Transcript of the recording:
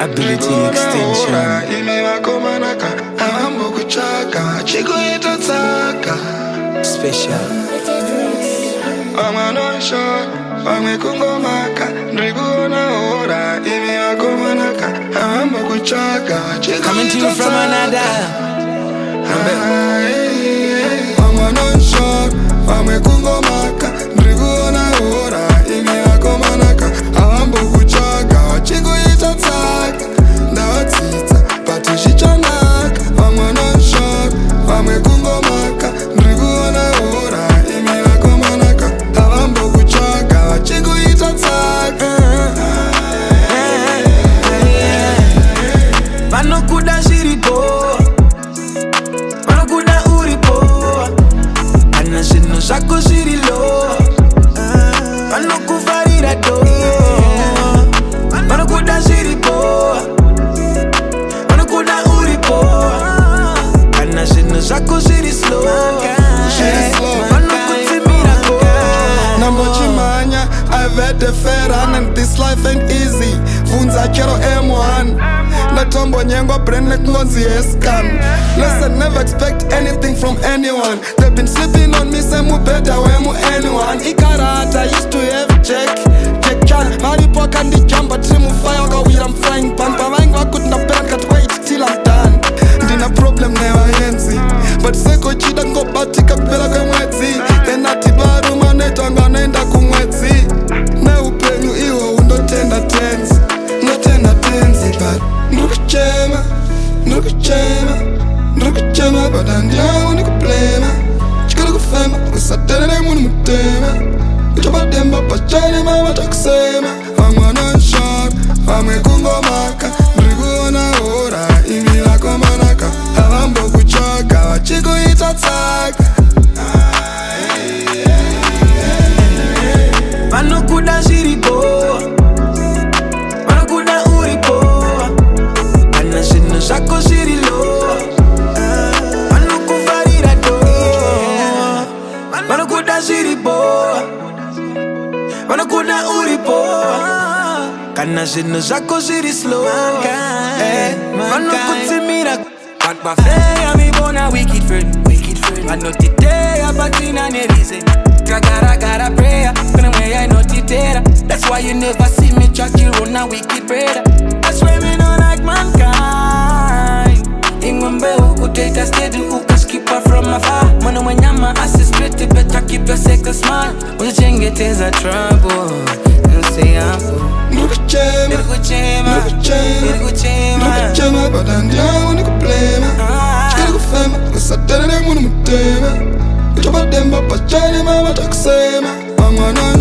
Ability extension. Special. Coming to you from another. Zako ziri low, pano kufarira do. Pano kuda ziri boa, pano kuda uri boa. Kana zino zako ziri slow, pano kutimira go. Nambo chimanya, I've had a fair run and this life ain't easy. Funza kero M1 Natombo nyengo brain like ngozi escan. Listen, never expect anything from anyone. They've been sleeping on me, say mu better when mu anyone. Ikarata used to have check chan. Maripo kandi jamba trimu fire go with I'm frying pan. Pamaingwa kutna pen cat wait till I'm done. Dina problem never yenzi, but seko chida ngo batika pela kwa mwezi. Then atibaru maneto nganenda kumwezi. Na upenyu iwo undotenda tenzi. Notenda tenzi but Nukuchema but I'm down to plema. Chikala kufema, usatele na munu mutema. Uchaba demba pachane mama takusema. I'm on shot, I'm kungo maka. Nriguna ora, imi lako manaka. Halambo kuchoka, wachiko itataka. Pano kuda ziri boa, pano kuda uri boa. Kana zino zako ziri low, pano kufarira do. Pano kuda ziri boa, pano kuda uri boa. Kana zino zako ziri slow, pano kutimira. But bafeya mi bona wicked friend, wicked friend. I know today about in an reason. Gotta prayer, when I know titera. That's why you never see me track you on a wicked brother. I swear me not like mankind. Ingombe ukuteta steady, skip her from afar. Mwana wanyama assist you better keep your sector smile. Uzichenge trouble, you say hapo. Nukuchema but I'm down to plema. Chikala kufema, usatele na munu mutema. Uchaba demba pachane mama takusema. I'm on